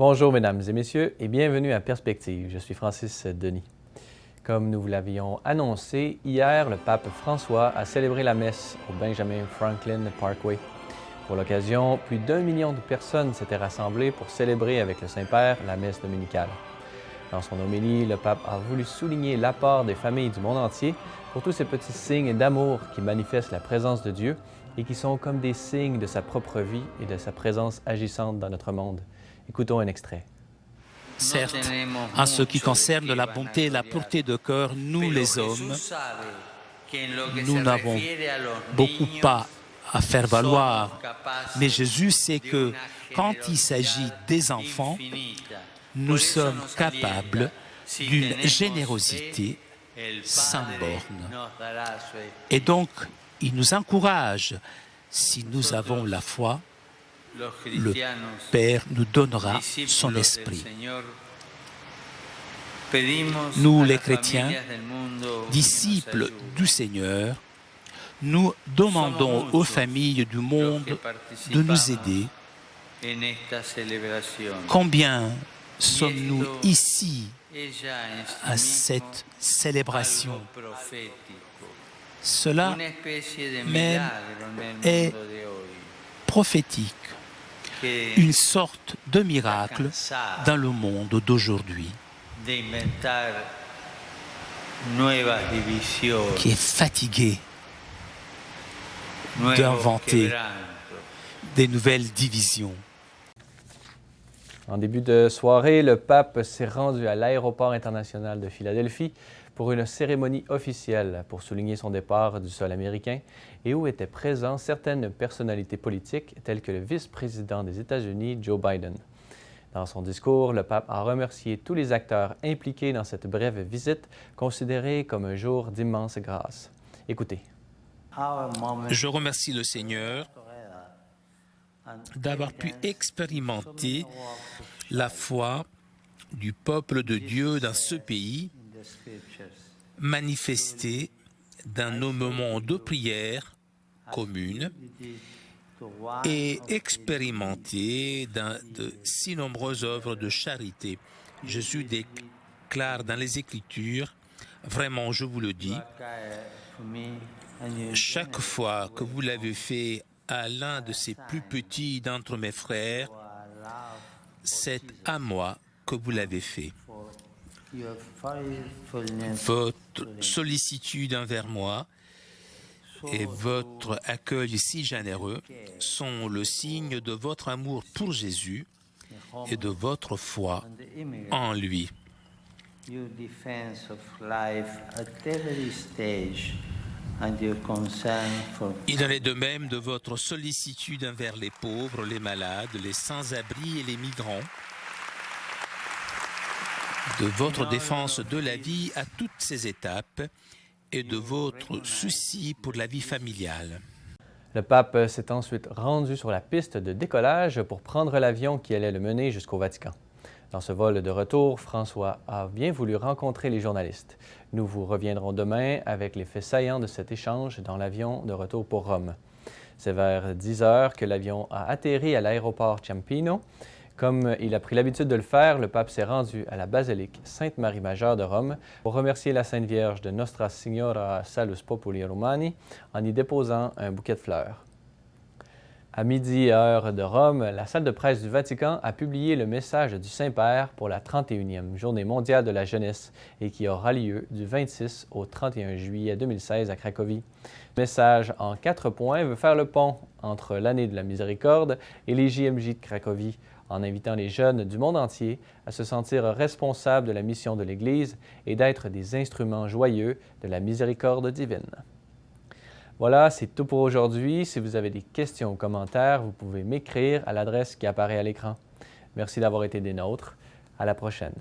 Bonjour mesdames et messieurs et bienvenue à Perspective. Je suis Francis Denis. Comme nous vous l'avions annoncé, hier, le pape François a célébré la messe au Benjamin Franklin Parkway. Pour l'occasion, plus d'1 million de personnes s'étaient rassemblées pour célébrer avec le Saint-Père la messe dominicale. Dans son homélie, le pape a voulu souligner l'apport des familles du monde entier pour tous ces petits signes d'amour qui manifestent la présence de Dieu et qui sont comme des signes de sa propre vie et de sa présence agissante dans notre monde. Écoutons un extrait. Certes, en ce qui concerne la bonté et la pureté de cœur, nous les hommes, nous n'avons beaucoup pas à faire valoir. Mais Jésus sait que quand il s'agit des enfants, nous sommes capables d'une générosité sans borne. Et donc, il nous encourage, si nous avons la foi, le Père nous donnera son esprit. Nous, les chrétiens, disciples du Seigneur, nous demandons aux familles du monde de nous aider. Combien sommes-nous ici à cette célébration? Cela même est prophétique, une sorte de miracle dans le monde d'aujourd'hui, qui est fatigué d'inventer des nouvelles divisions. En début de soirée, le pape s'est rendu à l'aéroport international de Philadelphie pour une cérémonie officielle pour souligner son départ du sol américain et où étaient présents certaines personnalités politiques telles que le vice-président des États-Unis, Joe Biden. Dans son discours, le pape a remercié tous les acteurs impliqués dans cette brève visite, considérée comme un jour d'immense grâce. Écoutez. Je remercie le Seigneur d'avoir pu expérimenter la foi du peuple de Dieu dans ce pays, manifestée dans nos moments de prière commune et expérimentée dans de si nombreuses œuvres de charité. Jésus déclare dans les Écritures, vraiment je vous le dis, chaque fois que vous l'avez fait à l'un de ces plus petits d'entre mes frères, c'est à moi que vous l'avez fait. Votre sollicitude envers moi et votre accueil si généreux sont le signe de votre amour pour Jésus et de votre foi en lui. Il en est de même de votre sollicitude envers les pauvres, les malades, les sans-abri et les migrants, de votre défense de la vie à toutes ses étapes et de votre souci pour la vie familiale. Le pape s'est ensuite rendu sur la piste de décollage pour prendre l'avion qui allait le mener jusqu'au Vatican. Dans ce vol de retour, François a bien voulu rencontrer les journalistes. Nous vous reviendrons demain avec les faits saillants de cet échange dans l'avion de retour pour Rome. C'est vers 10 heures que l'avion a atterri à l'aéroport Ciampino. Comme il a pris l'habitude de le faire, le pape s'est rendu à la basilique Sainte-Marie-Majeure de Rome pour remercier la Sainte Vierge de Nostra Signora Salus Populi Romani en y déposant un bouquet de fleurs. À midi, heure de Rome, la salle de presse du Vatican a publié le message du Saint-Père pour la 31e Journée mondiale de la jeunesse et qui aura lieu du 26 au 31 juillet 2016 à Cracovie. Le message en 4 points veut faire le pont entre l'année de la miséricorde et les JMJ de Cracovie, en invitant les jeunes du monde entier à se sentir responsables de la mission de l'Église et d'être des instruments joyeux de la miséricorde divine. Voilà, c'est tout pour aujourd'hui. Si vous avez des questions ou commentaires, vous pouvez m'écrire à l'adresse qui apparaît à l'écran. Merci d'avoir été des nôtres. À la prochaine.